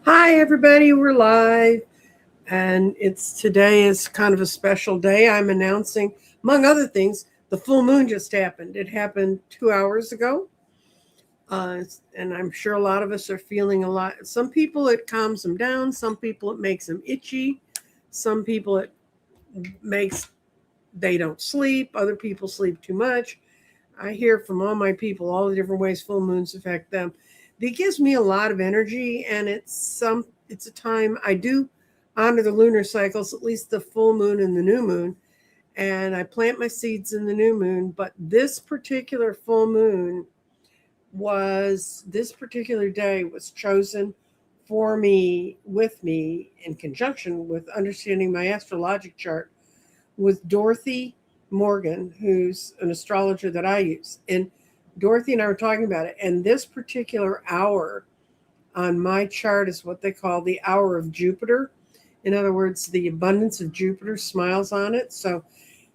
Hi, everybody. We're live, and it's today is kind of a special day. I'm announcing, among other things, the full moon just happened. It happened 2 hours ago, and I'm sure a lot of us are feeling a lot. Some people it calms them down. Some people it makes them itchy. Some people it makes they don't sleep. Other people sleep too much. I hear from all my people all the different ways full moons affect them. It gives me a lot of energy, and it's a time I do honor the lunar cycles, at least the full moon and the new moon, and I plant my seeds in the new moon. But this particular full moon this particular day was chosen for me, with me, in conjunction with understanding my astrologic chart, with Dorothy Morgan, who's an astrologer that I use. And Dorothy and I were talking about it. And this particular hour on my chart is what they call the hour of Jupiter. In other words, the abundance of Jupiter smiles on it. So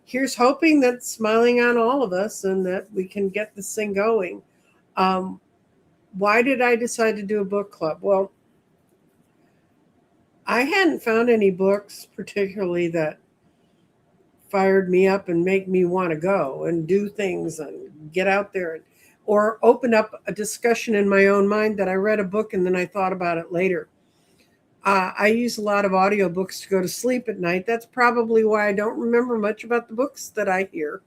here's hoping that smiling on all of us and that we can get this thing going. Um, why did I decide to do a book club? Well, I hadn't found any books particularly that fired me up and make me want to go and do things and get out there, or open up a discussion in my own mind that I read a book and then I thought about it later. I use a lot of audiobooks to go to sleep at night. That's probably why I don't remember much about the books that I hear.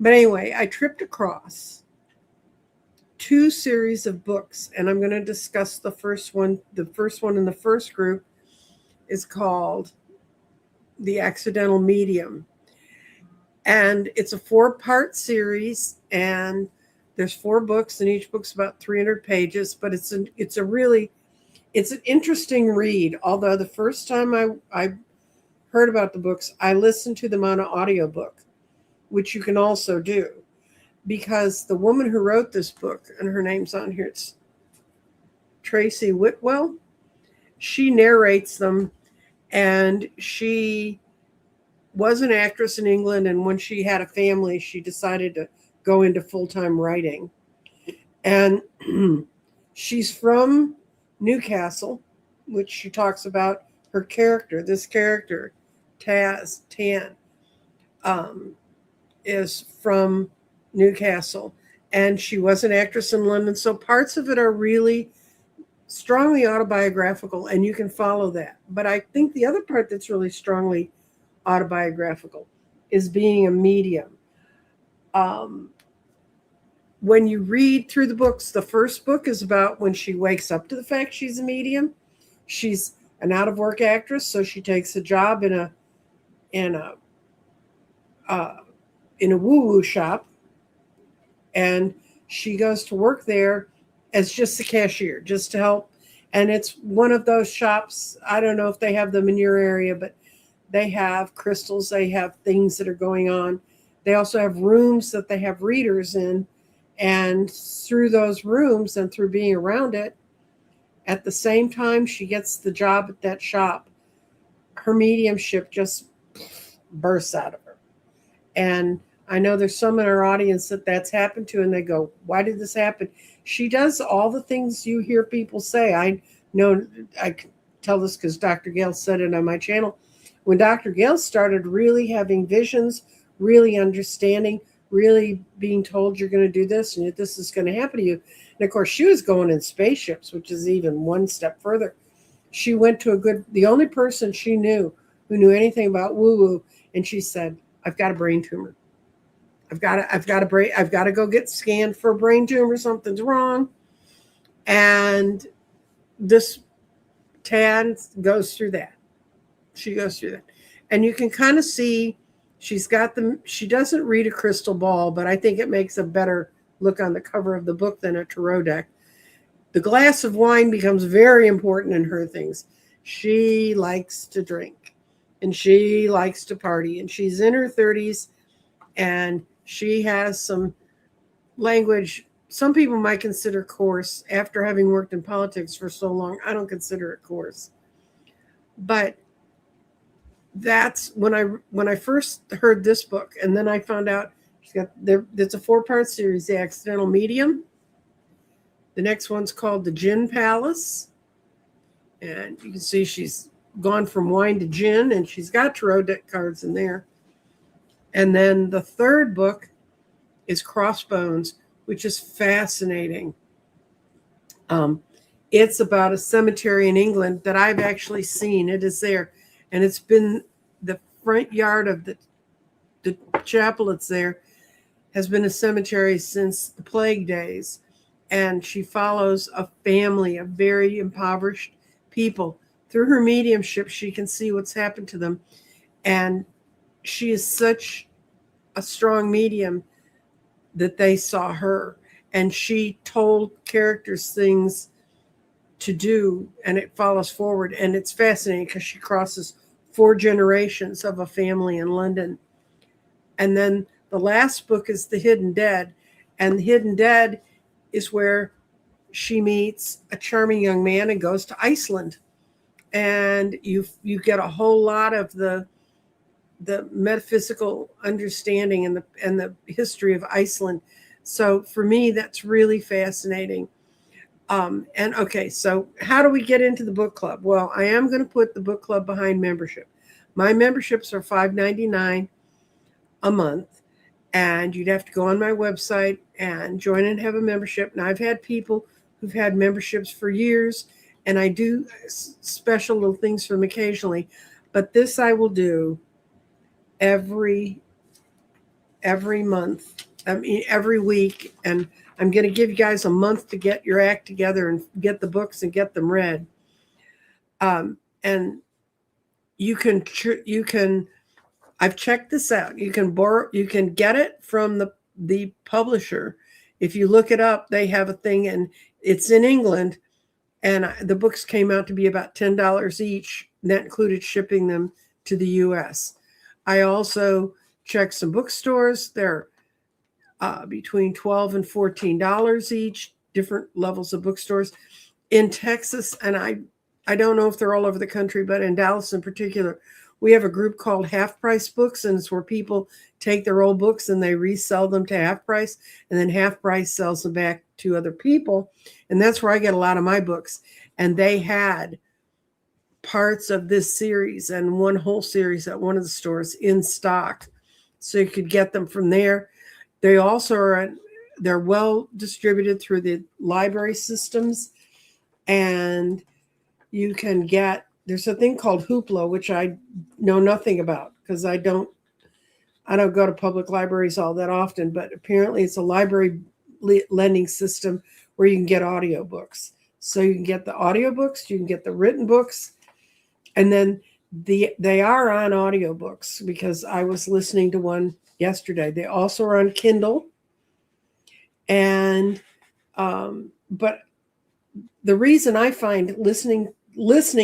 But anyway, I tripped across two series of books, and I'm going to discuss the first one. The first one in the first group is called The Accidental Medium, and it's a four-part series, and there's four books, and each book's about 300 pages. But it's an interesting read. Although the first time I heard about the books, I listened to them on an audiobook, which you can also do, because the woman who wrote this book, and her name's on here, it's Tracy Whitwell. She narrates them, and she was an actress in England, and when she had a family, she decided to go into full-time writing. And she's from Newcastle, which she talks about her character. This character, Taz Tan, um, is from Newcastle, and she was an actress in London. So parts of it are really strongly autobiographical, and you can follow that. But I think the other part that's really strongly autobiographical is being a medium. Um, when you read through the books, the first book is about when she wakes up to the fact she's a medium. She's an out of work actress, so she takes a job in a uh, in a woo woo shop, and she goes to work there as just a cashier, just to help. And it's one of those shops. I don't know if they have them in your area, but they have crystals, they have things that are going on. They also have rooms that they have readers in. And through those rooms and through being around it, at the same time she gets the job at that shop, her mediumship just bursts out of her. And I know there's some in our audience that that's happened to, and they go, why did this happen? She does all the things you hear people say. I know, I can tell this because Dr. Gale said it on my channel. When Dr. Gale started really having visions, really understanding, really being told you're going to do this and this is going to happen to you. And of course, she was going in spaceships, which is even one step further. She went to the only person she knew who knew anything about woo woo, and she said, I've got a brain tumor. I've got to go get scanned for a brain tumor. Something's wrong. And this Tan goes through that. She goes through that. And you can kind of see she doesn't read a crystal ball, but I think it makes a better look on the cover of the book than a tarot deck. The glass of wine becomes very important in her things. She likes to drink, and she likes to party, and she's in her 30s, and she has some language some people might consider coarse. After having worked in politics for so long, I don't consider it coarse. But that's when I first heard this book, and then I found out she's got there. It's a four-part series: The Accidental Medium. The next one's called The Gin Palace, And you can see she's gone from wine to gin, and she's got tarot deck cards in there. And then the third book is Crossbones, which is fascinating. It's about a cemetery in England that I've actually seen. It is there, and it's been the front yard of the chapel that's there has been a cemetery since the plague days. And she follows a family of very impoverished people. Through her mediumship, she can see what's happened to them. And she is such a strong medium that they saw her. And she told characters things to do, and it follows forward. And it's fascinating because she crosses 4 generations of a family in London. And then the last book is The Hidden Dead. And The Hidden Dead is where she meets a charming young man and goes to Iceland. And you get a whole lot of the metaphysical understanding and the history of Iceland. So for me, that's really fascinating. And okay, so how do we get into the book club? Well, I am going to put the book club behind membership. My memberships are $5.99 a month, and you'd have to go on my website and join and have a membership. And I've had people who've had memberships for years, and I do special little things for them occasionally. But this I will do every month, every week, and I'm going to give you guys a month to get your act together and get the books and get them read. And you can. I've checked this out. You can get it from the publisher. If you look it up, they have a thing, and it's in England. And the books came out to be about $10 each. And that included shipping them to the U.S. I also checked some bookstores. They're between $12 and $14 each, different levels of bookstores. In Texas, and I don't know if they're all over the country, but in Dallas in particular, we have a group called Half Price Books, and it's where people take their old books and they resell them to Half Price, and then Half Price sells them back to other people. And that's where I get a lot of my books. And they had parts of this series and one whole series at one of the stores in stock, so you could get them from there. They also they're well distributed through the library systems, and you can get, there's a thing called Hoopla, which I know nothing about because I don't go to public libraries all that often, but apparently it's a library lending system where you can get audiobooks. So you can get the audiobooks, you can get the written books, and then they are on audiobooks because I was listening to one yesterday. They also are on Kindle. And but the reason I find listening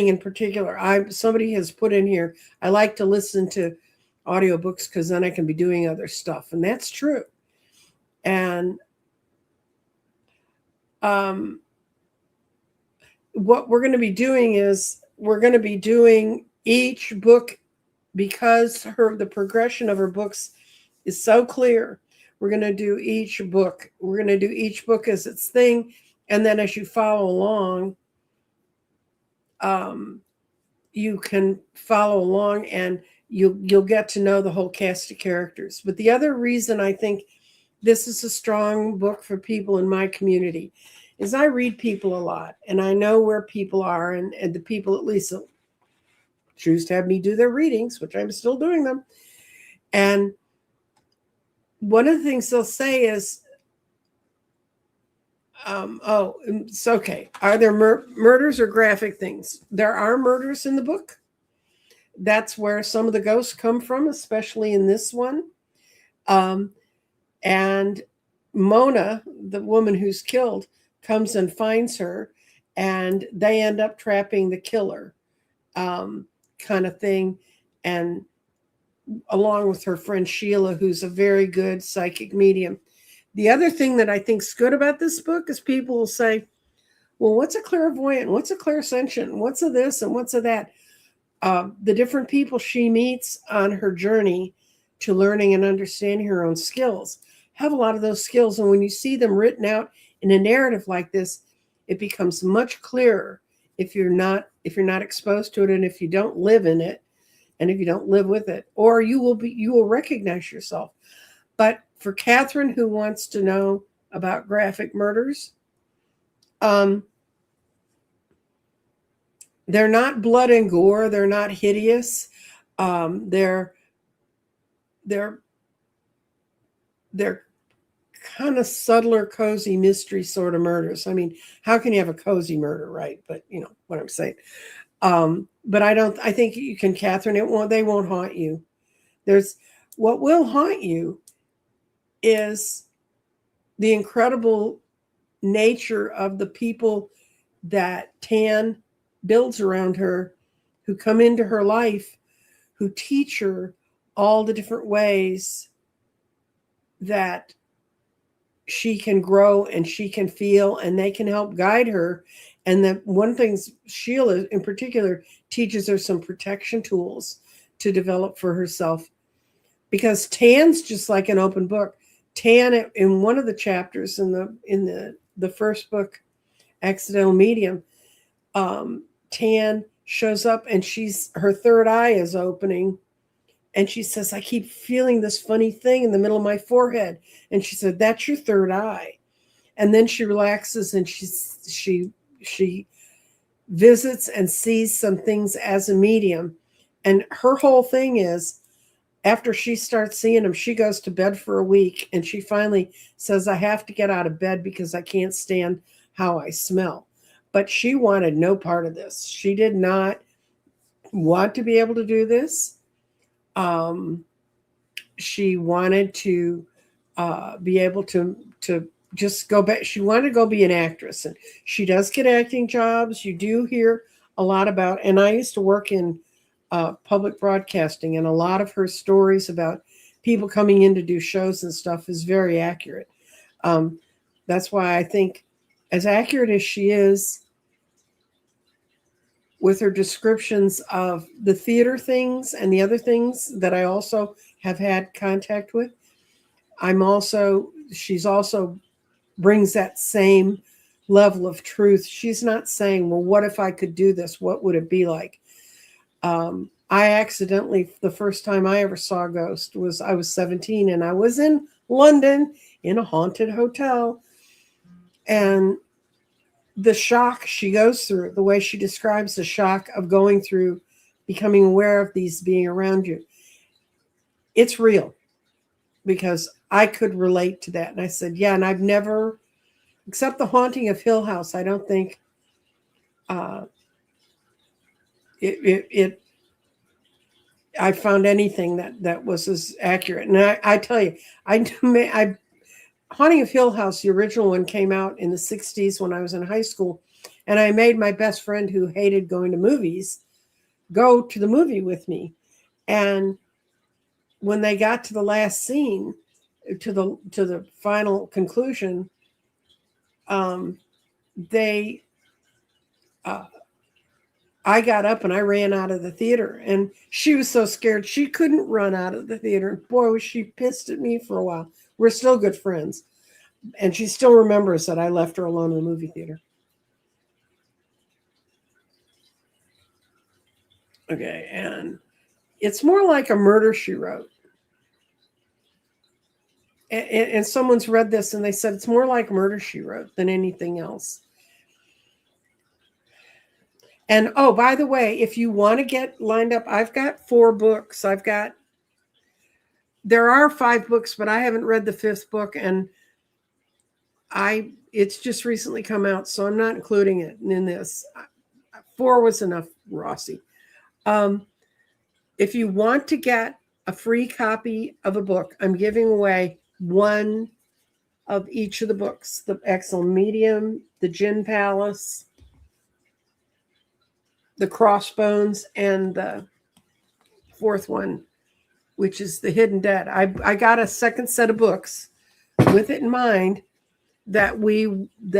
in particular, somebody has put in here, I like to listen to audiobooks because then I can be doing other stuff. And that's true. And what we're going to be doing is we're going to be doing each book, because the progression of her books is so clear. We're going to do each book. We're going to do each book as its thing. And then as you follow along, you can follow along and you'll get to know the whole cast of characters. But the other reason I think this is a strong book for people in my community is I read people a lot, and I know where people are, and the people at least choose to have me do their readings, which I'm still doing them. And one of the things they'll say is, it's okay. Are there murders or graphic things? There are murders in the book. That's where some of the ghosts come from, especially in this one. And Mona, the woman who's killed, comes and finds her, and they end up trapping the killer, kind of thing. And along with her friend Sheila, who's a very good psychic medium. The other thing that I think is good about this book is people will say, well, what's a clairvoyant? What's a clairsentient? What's a this and what's a that? The different people she meets on her journey to learning and understanding her own skills have a lot of those skills. And when you see them written out in a narrative like this, it becomes much clearer if you're not exposed to it, and if you don't live in it, and if you don't live with it, or you will recognize yourself. But for Catherine, who wants to know about graphic murders, they're not blood and gore. They're not hideous. They're kind of subtler, cozy mystery sort of murders. I mean, how can you have a cozy murder, right? But you know what I'm saying. But I think you can, Catherine. They won't haunt you. What will haunt you is the incredible nature of the people that Tan builds around her, who come into her life, who teach her all the different ways that she can grow and she can feel, and they can help guide her. And that one thing, Sheila in particular teaches her some protection tools to develop for herself, because Tan's just like an open book. Tan, in one of the chapters in the first book, Accidental Medium, Tan shows up and her third eye is opening, and she says, I keep feeling this funny thing in the middle of my forehead. And she said, that's your third eye. And then she relaxes and she visits and sees some things as a medium. And her whole thing is, after she starts seeing them, she goes to bed for a week, and she finally says, I have to get out of bed because I can't stand how I smell. But she wanted no part of this. She did not want to be able to do this. She wanted to be able to just go back. She wanted to go be an actress, and she does get acting jobs. You do hear a lot about, and I used to work in public broadcasting, and a lot of her stories about people coming in to do shows and stuff is very accurate. That's why I think, as accurate as she is with her descriptions of the theater things and the other things that I also have had contact with, she's also brings that same level of truth. She's not saying, well, what if I could do this? What would it be like? I accidentally, the first time I ever saw a ghost was, I was 17, and I was in London in a haunted hotel. And the shock she goes through, the way she describes the shock of going through, becoming aware of these being around you, it's real, because I could relate to that. And I said, yeah, and I've never, except the haunting of Hill House, I don't think I found anything that was as accurate. And I tell you, Haunting of Hill House, the original one, came out in the 60s when I was in high school. And I made my best friend, who hated going to movies, go to the movie with me. And when they got to the last scene, to the final conclusion, I got up and I ran out of the theater, and she was so scared she couldn't run out of the theater. And boy, was she pissed at me for a while. We're still good friends, and she still remembers that I left her alone in the movie theater. Okay, and it's more like a Murder, She Wrote. And someone's read this and they said it's more like Murder, She Wrote than anything else. And oh, by the way, if you want to get lined up, I've got 4 books. There are 5 books, but I haven't read the 5th book, and it's just recently come out, so I'm not including it in this. 4 was enough, Rossi. If you want to get a free copy of a book, I'm giving away 1 of each of the books: the Excellent Medium, the Gin Palace, the Crossbones, and the 4th one, which is The Hidden Dead. I got a second set of books with it in mind that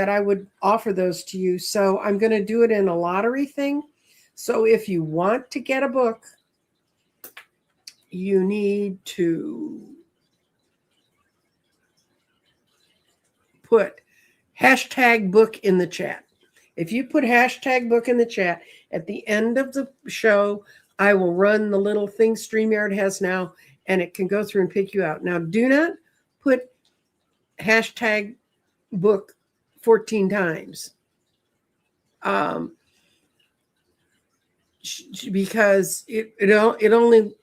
I would offer those to you. So I'm going to do it in a lottery thing. So if you want to get a book, you need to put #book in the chat. If you put hashtag book in the chat, at the end of the show, I will run the little thing StreamYard has now, and it can go through and pick you out. Now, do not put hashtag book 14 times. Because it only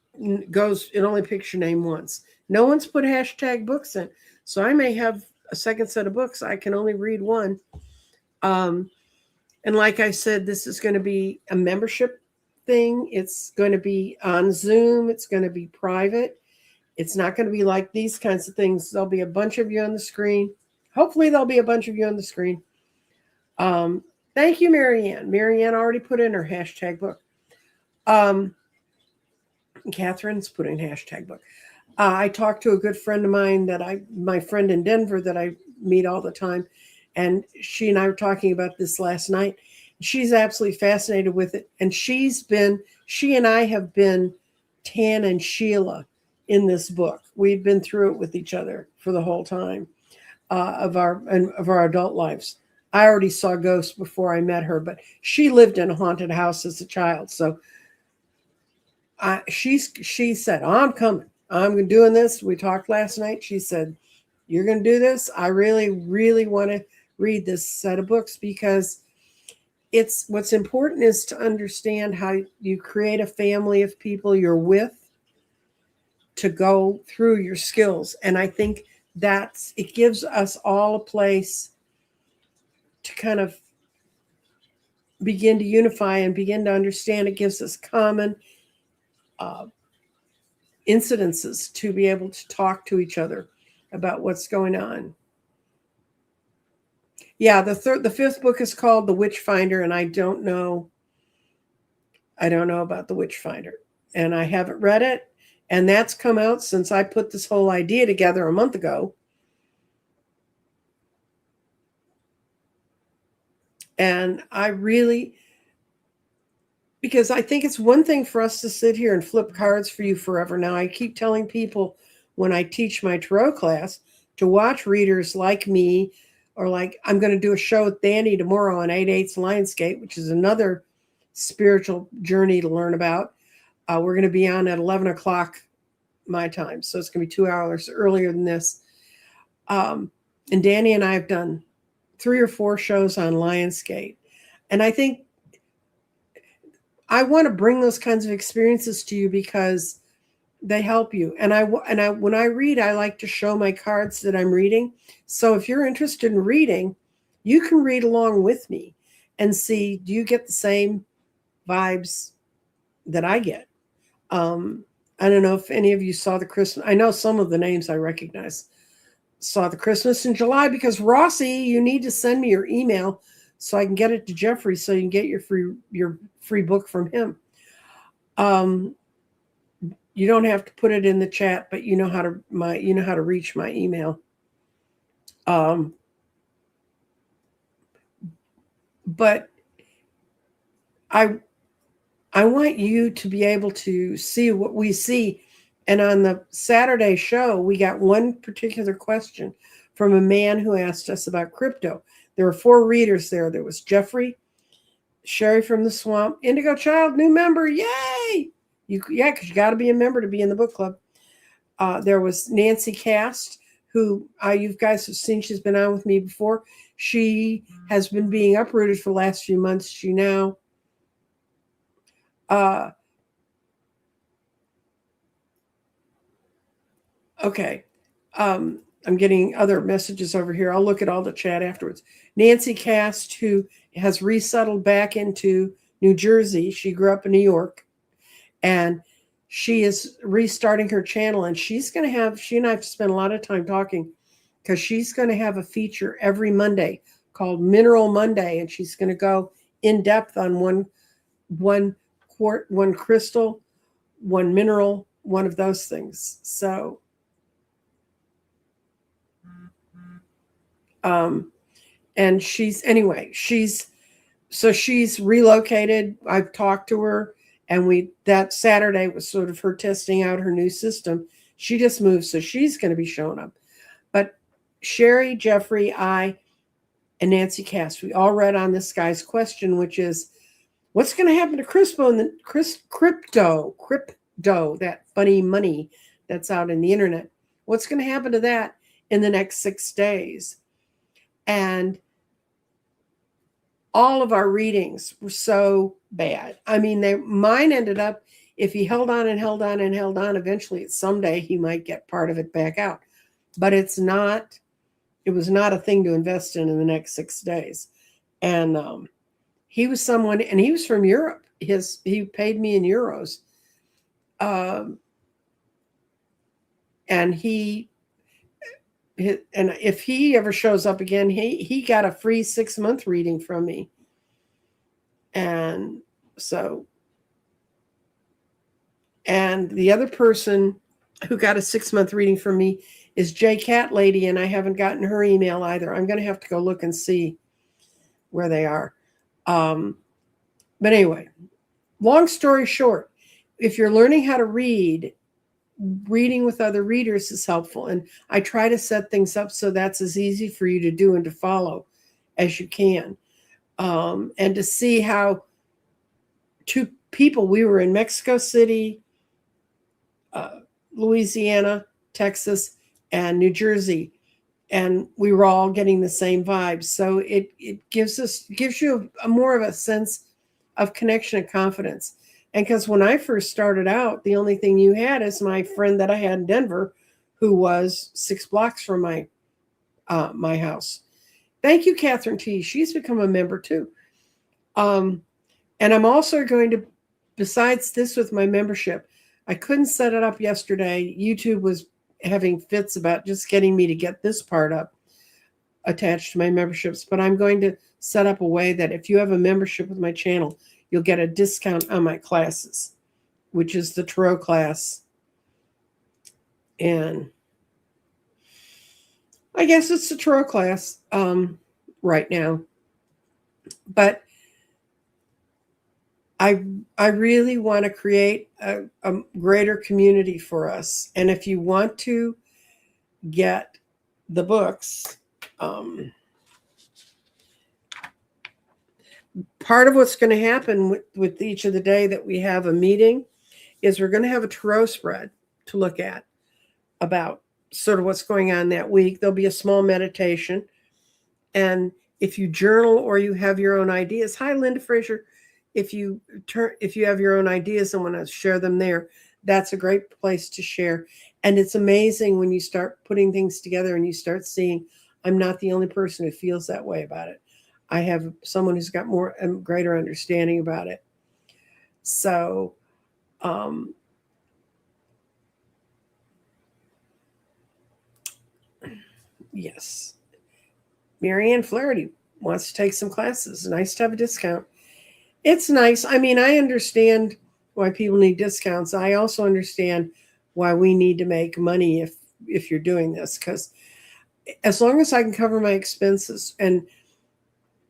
picks your name once. No one's put hashtag books in. So I may have a second set of books. I can only read one. And like I said, this is going to be a membership thing. It's going to be on Zoom. It's going to be private. It's not going to be like these kinds of things. There'll be a bunch of you on the screen. Hopefully there'll be a bunch of you on the screen. Thank you, Marianne. Marianne already put in her hashtag book. Catherine's putting hashtag book. I talked to a good friend of mine my friend in Denver that I meet all the time. And she and I were talking about this last night. She's absolutely fascinated with it. And she and I have been Tan and Sheila in this book. We've been through it with each other for the whole time of our adult lives. I already saw ghosts before I met her, but she lived in a haunted house as a child. So she said, oh, I'm coming. I'm doing this. We talked last night. She said, you're going to do this. I really, really want to read this set of books because what's important is to understand how you create a family of people you're with to go through your skills. And I think it gives us all a place to kind of begin to unify and begin to understand. It gives us common incidences to be able to talk to each other about what's going on. Yeah, the fifth book is called The Witchfinder, and I don't know about The Witchfinder, and I haven't read it, and that's come out since I put this whole idea together a month ago. And because I think it's one thing for us to sit here and flip cards for you forever. Now, I keep telling people when I teach my tarot class to watch readers like me, or like I'm going to do a show with Danny tomorrow on 8/8 Lionsgate, which is another spiritual journey to learn about. We're going to be on at 11 o'clock my time. So it's going to be 2 hours earlier than this. And Danny and I have done 3 or 4 shows on Lionsgate. And I think I want to bring those kinds of experiences to you because they help you. And when I read, I like to show my cards that I'm reading. So if you're interested in reading, you can read along with me and see, do you get the same vibes that I get? I don't know if any of you saw the Christmas. I know some of the names I recognize. Saw the Christmas in July, because Rossi, you need to send me your email so I can get it to Jeffrey so you can get your free book from him. You don't have to put it in the chat, but you know how to reach my email. But I want you to be able to see what we see. And on the Saturday show, we got one particular question from a man who asked us about crypto. There were 4 readers there. There was Jeffrey, Sherry from the Swamp, Indigo Child, new member, yay! Because you got to be a member to be in the book club. There was Nancy Cast, who you guys have seen. She's been on with me before. She has been being uprooted for the last few months. She now okay. I'm getting other messages over here. I'll look at all the chat afterwards. Nancy Cast, who has resettled back into New Jersey. She grew up in New York, and she is restarting her channel, and she and I have spent a lot of time talking, because she's going to have a feature every Monday called Mineral Monday, and she's going to go in depth on one crystal, one mineral, one of those things. So and she's relocated. I've talked to her, and that Saturday was sort of her testing out her new system. She just moved, so she's going to be showing up. But Sherry, Jeffrey, I, and Nancy Cass. We all read On This Guy's Question, which is, what's going to happen to crypto, that funny money that's out in the internet? What's going to happen to that in the next 6 days? And all of our readings were so bad. I mean, mine ended up, if he held on and held on and held on, eventually someday he might get part of it back out. But it was not a thing to invest in the next 6 days. And he was someone, and he was from Europe. He paid me in euros. And if he ever shows up again, he got a free 6-month reading from me. And so, and the other person who got a 6-month reading from me is J Cat Lady, and I haven't gotten her email either. I'm going to have to go look and see where they are. But anyway, long story short, if you're learning how to read, reading with other readers is helpful. And I try to set things up so that's as easy for you to do and to follow as you can. And to see how two people, we were in Mexico City, Louisiana, Texas, and New Jersey, and we were all getting the same vibes. So it gives you more of a sense of connection and confidence. And because when I first started out, the only thing you had is my friend that I had in Denver, who was 6 blocks from my house. Thank you, Catherine T. She's become a member too. And I'm also going to, besides this with my membership, I couldn't set it up yesterday. YouTube was having fits about just getting me to get this part up attached to my memberships. But I'm going to set up a way that if you have a membership with my channel, you'll get a discount on my classes, which is the Tarot class. And I guess it's the Tarot class right now. But I really want to create a greater community for us. And if you want to get the books, part of what's going to happen with each of the day that we have a meeting is we're going to have a tarot spread to look at about sort of what's going on that week. There'll be a small meditation. And if you journal or you have your own ideas, hi, Linda Fraser. If you have your own ideas and want to share them there, that's a great place to share. And it's amazing when you start putting things together and you start seeing, I'm not the only person who feels that way about it. I have someone who's got more and greater understanding about it. So, yes. Marianne Flaherty wants to take some classes. Nice to have a discount. It's nice. I mean, I understand why people need discounts. I also understand why we need to make money if you're doing this, because as long as I can cover my expenses, and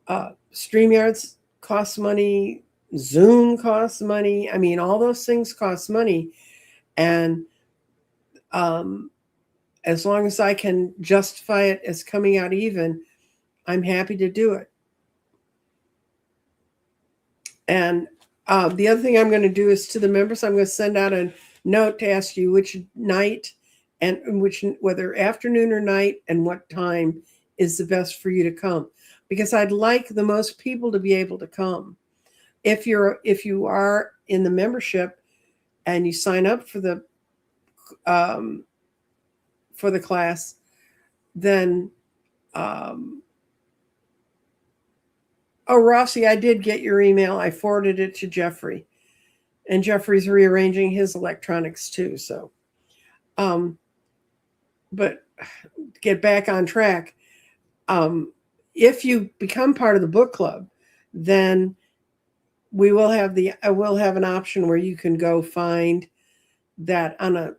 StreamYards costs money, Zoom costs money. I mean, all those things cost money. And as long as I can justify it as coming out even, I'm happy to do it. And the other thing I'm going to do is to the members, I'm going to send out a note to ask you which night and whether afternoon or night and what time is the best for you to come, because I'd like the most people to be able to come. If you are in the membership and you sign up for the class, then oh, Rossi, I did get your email. I forwarded it to Jeffrey, and Jeffrey's rearranging his electronics too. So, but get back on track. If you become part of the book club, then I will have an option where you can go find that on a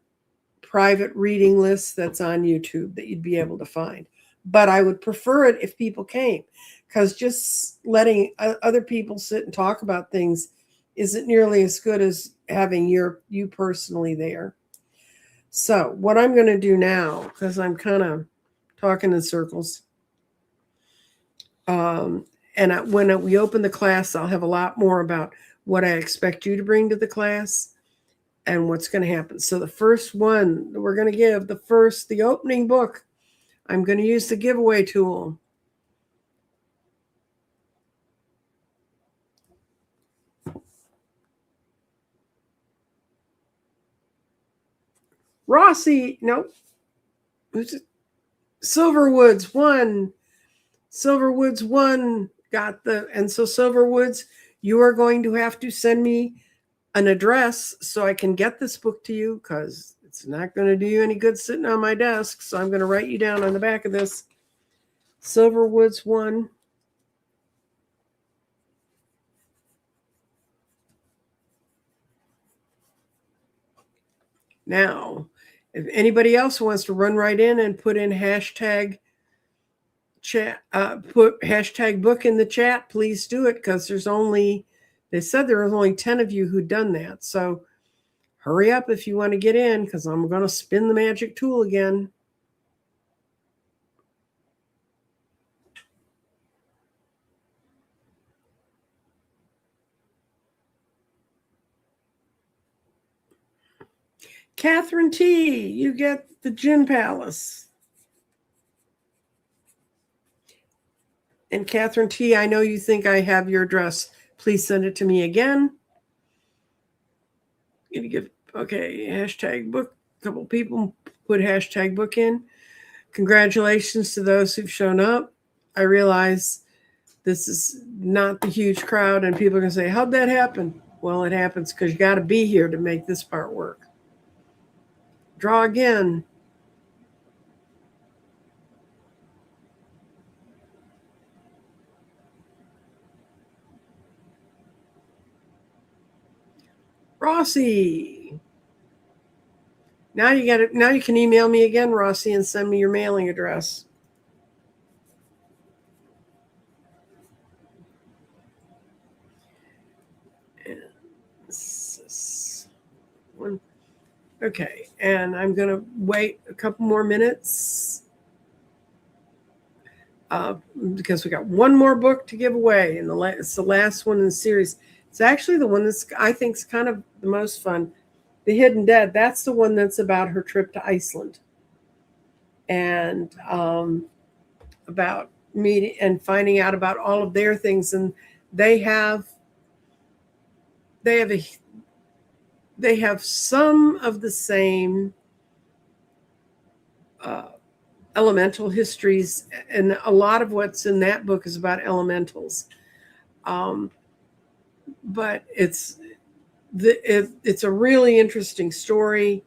private reading list that's on YouTube that you'd be able to find. But I would prefer it if people came, because just letting other people sit and talk about things isn't nearly as good as having you personally there. So what I'm going to do now, because I'm kind of talking in circles, When we open the class, I'll have a lot more about what I expect you to bring to the class and what's going to happen. So the first one that we're going to give, the opening book, I'm going to use the giveaway tool. Rossi, nope. Silverwoods won. Silverwoods won. And so Silverwoods, you are going to have to send me an address so I can get this book to you, because it's not going to do you any good sitting on my desk. So I'm going to write you down on the back of this. Silverwoods won. Now, if anybody else wants to run right in and put in hashtag chat, put hashtag book in the chat, please do it, because they said there was only 10 of you who'd done that. So hurry up if you want to get in, because I'm going to spin the magic tool again. Catherine T., you get the Gin Palace. And Catherine T., I know you think I have your address. Please send it to me again. I'm going to okay, hashtag book. A couple people put hashtag book in. Congratulations to those who've shown up. I realize this is not the huge crowd, and people are going to say, how'd that happen? Well, it happens because you got to be here to make this part work. Draw again. Rossi. Now you got it. Now you can email me again, Rossi, and send me your mailing address. Okay, and I'm going to wait a couple more minutes because we got one more book to give away, and it's the last one in the series. It's actually the one that's I think is kind of the most fun. The Hidden Dead. That's the one that's about her trip to Iceland, and about meeting and finding out about all of their things. And they have some of the same elemental histories, and a lot of what's in that book is about elementals. But it's a really interesting story.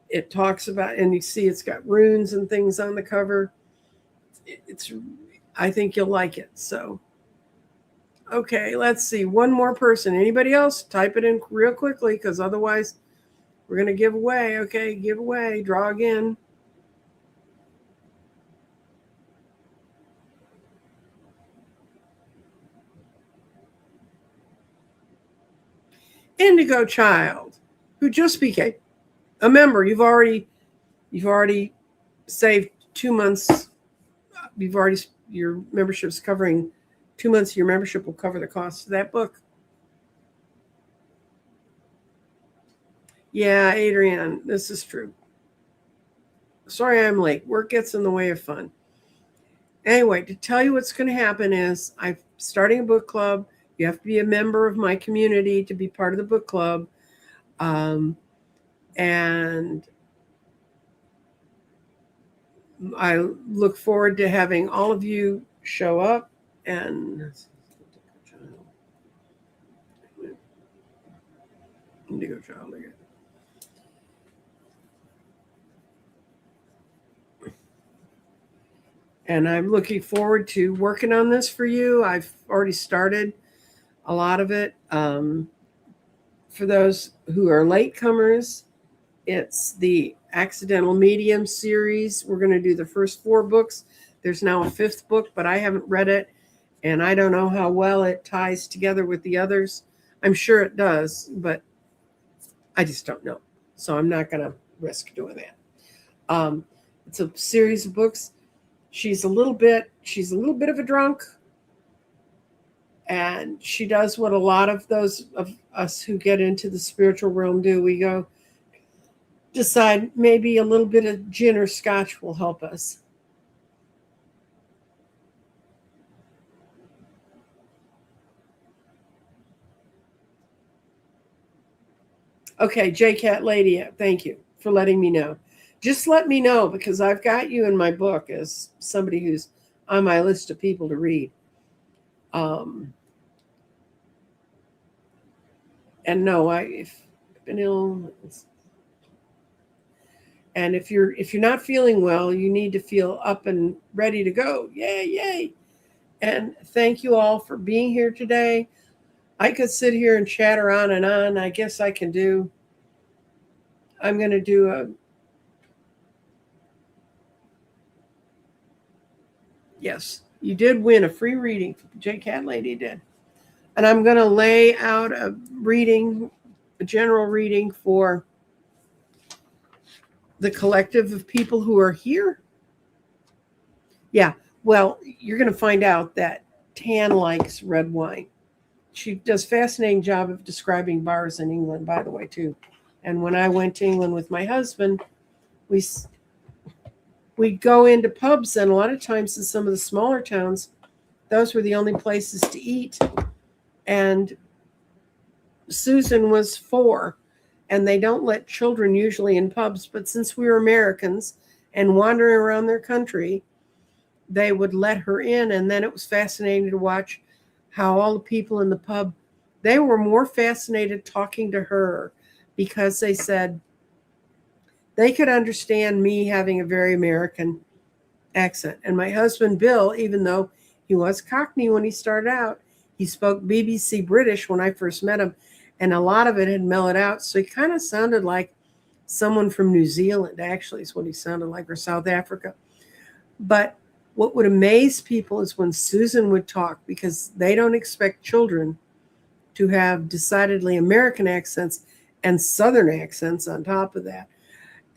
It talks about, and you see it's got runes and things on the cover. I think you'll like it. So, okay, let's see. One more person. Anybody else? Type it in real quickly, because otherwise we're going to give away. Okay, give away. Draw again. Indigo Child, who just became a member. You've already saved 2 months. Your membership's covering 2 months of your membership will cover the cost of that book. Yeah, Adrienne, this is true. Sorry I'm late. Work gets in the way of fun. Anyway, to tell you what's going to happen is I'm starting a book club. You have to be a member of my community to be part of the book club. And I look forward to having all of you show up. And Indigo Child again. And I'm looking forward to working on this for you. I've already started a lot of it. For those who are latecomers, it's the Accidental Medium series. We're going to do the first 4 books. There's now a 5th book, but I haven't read it, and I don't know how well it ties together with the others. I'm sure it does, but I just don't know. So I'm not going to risk doing that. It's a series of books. She's a little bit of a drunk, and she does what a lot of those of us who get into the spiritual realm do. We go decide maybe a little bit of gin or scotch will help us. Okay, J-Cat Lady, thank you for letting me know. Just let me know, because I've got you in my book as somebody who's on my list of people to read. And no, I've been ill. And if you're not feeling well, you need to feel up and ready to go. Yay, yay. And thank you all for being here today. I could sit here and chatter on and on. I guess I'm going to do a, yes, you did win a free reading. J-Cat Lady did. And I'm going to lay out a general reading for the collective of people who are here. Yeah, well, you're going to find out that Tan likes red wine. She does a fascinating job of describing bars in England, by the way, too. And when I went to England with my husband, we go into pubs, and a lot of times in some of the smaller towns, those were the only places to eat. And Susan was 4, and they don't let children usually in pubs, but since we were Americans and wandering around their country, they would let her in. And then it was fascinating to watch how all the people in the pub, they were more fascinated talking to her, because they said they could understand me having a very American accent. And my husband, Bill, even though he was Cockney when he started out, he spoke BBC British when I first met him, and a lot of it had mellowed out. So he kind of sounded like someone from New Zealand, actually, is what he sounded like, or South Africa. But what would amaze people is when Susan would talk, because they don't expect children to have decidedly American accents and Southern accents on top of that.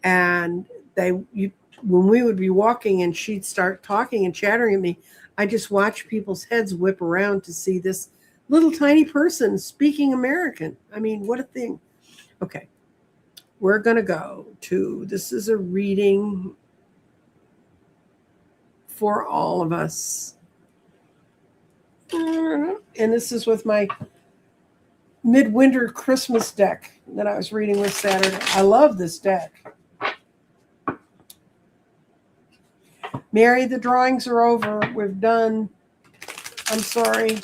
And when we would be walking and she'd start talking and chattering at me, I just watch people's heads whip around to see this little tiny person speaking American. I mean, what a thing. Okay, we're going to go to, this is a reading for all of us. And this is with my Midwinter Christmas deck that I was reading with Saturday. I love this deck. Mary, the drawings are over. We've done. I'm sorry.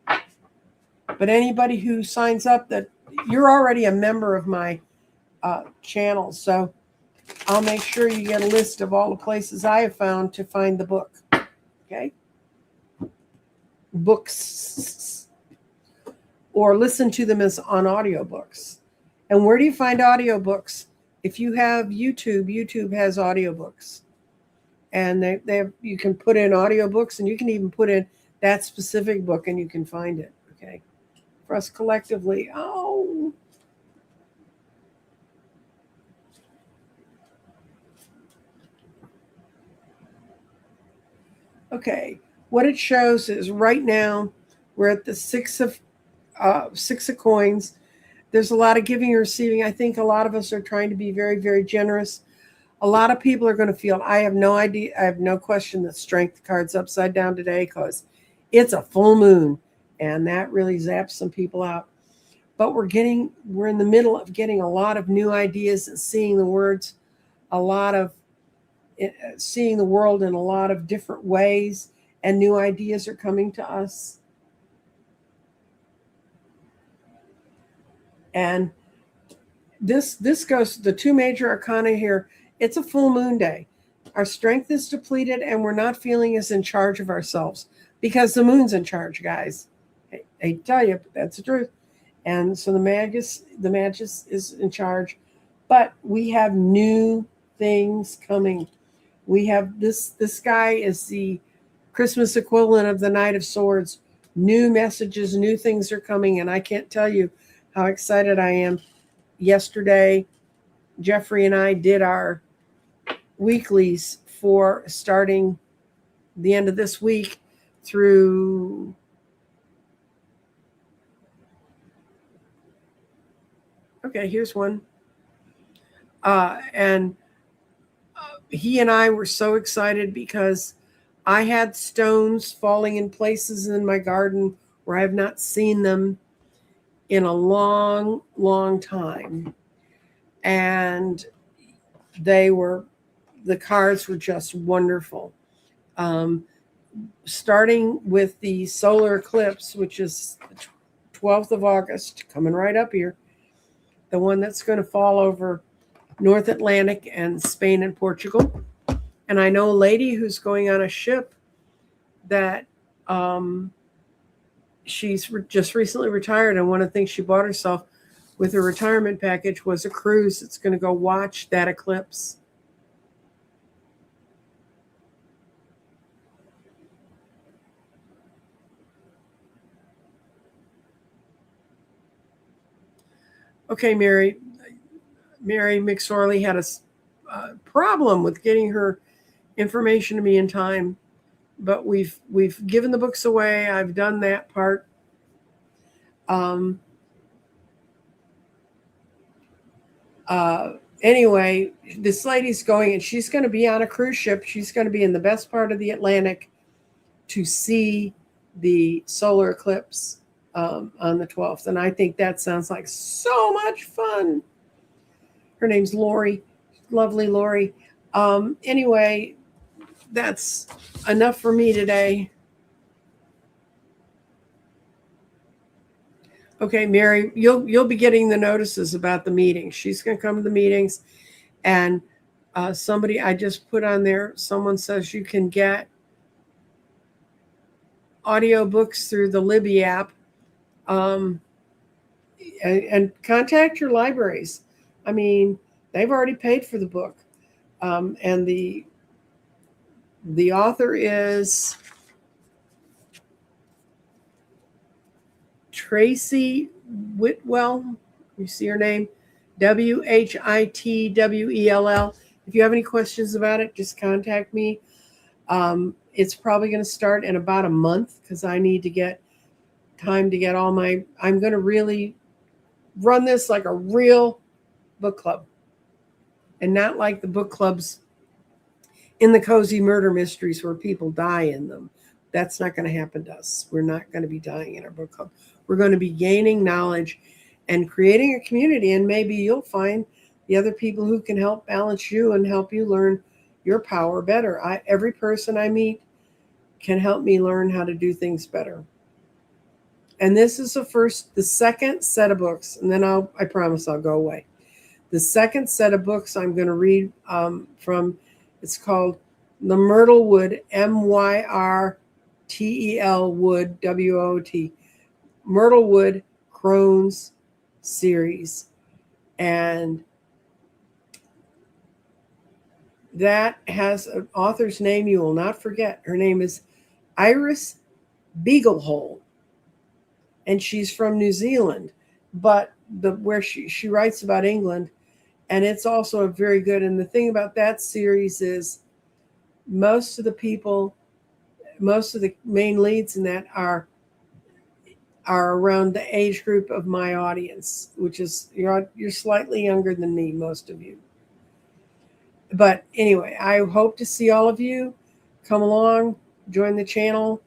But anybody who signs up, that you're already a member of my channel, so I'll make sure you get a list of all the places I have found to find the book. Okay? Books. Or listen to them as on audiobooks. And where do you find audiobooks? If you have YouTube, YouTube has audiobooks. And you can put in audiobooks, and you can even put in that specific book, and you can find it. Okay? For us collectively. Oh. Okay. What it shows is right now we're at the 6 of coins. There's a lot of giving and receiving. I think a lot of us are trying to be very, very generous. A lot of people are going to feel, I have no idea, I have no question that Strength card's upside down today, because it's a full moon, and that really zaps some people out. But we're in the middle of getting a lot of new ideas and seeing the world in a lot of different ways, and new ideas are coming to us. And this goes, the 2 major arcana here, it's a full moon day. Our strength is depleted, and we're not feeling as in charge of ourselves, because the moon's in charge, guys. I hate to tell you, but that's the truth. And so the Magus is in charge. But we have new things coming. We have this guy is the Christmas equivalent of the Knight of Swords. New messages, new things are coming, and I can't tell you how excited I am. Yesterday, Jeffrey and I did our weeklies for starting the end of this week through here's one. And he and I were so excited because I had stones falling in places in my garden where I have not seen them in a long, long time. And the cards were just wonderful. Starting with the solar eclipse, which is the 12th of August, coming right up here, the one that's going to fall over North Atlantic and Spain and Portugal. And I know a lady who's going on a ship that she's just recently retired, and one of the things she bought herself with her retirement package was a cruise that's going to go watch that eclipse. Okay, Mary McSorley had a problem with getting her information to me in time, but we've given the books away. I've done that part. Anyway, this lady's going, and she's going to be on a cruise ship. She's going to be in the best part of the Atlantic to see the solar eclipse on the 12th. And I think that sounds like so much fun. Her name's Lori. Lovely Lori. Anyway, that's enough for me today. Okay, Mary, you'll be getting the notices about the meetings. She's going to come to the meetings, and somebody I just put on there, someone says you can get audiobooks through the Libby app, and contact your libraries. I mean, they've already paid for the book, and the author is Tracy Whitwell. You see her name? Whitwell. If you have any questions about it, just contact me. It's probably going to start in about a month because I need to get time to get all my. I'm going to really run this like a real book club, and not like the book clubs in the cozy murder mysteries where people die in them. That's not going to happen to us. We're not going to be dying in our book club. We're going to be gaining knowledge and creating a community, and maybe you'll find the other people who can help balance you and help you learn your power better. Every person I meet can help me learn how to do things better. And this is the second set of books, and then I promise I'll go away. The second set of books I'm going to read from, it's called The Myrtlewood, Myrtel Wood, Woot, Myrtlewood Crohn's series. And that has an author's name you will not forget. Her name is Iris Beaglehole, and she's from New Zealand, but where she writes about England, and it's also a very good. And the thing about that series is most of the main leads in that are around the age group of my audience, which is you're slightly younger than me, most of you. But anyway, I hope to see all of you. Come along, join the channel,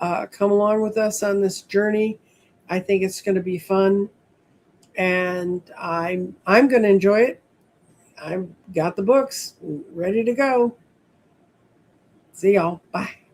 come along with us on this journey. I think it's going to be fun, and I'm going to enjoy it. I've got the books ready to go. See y'all. Bye.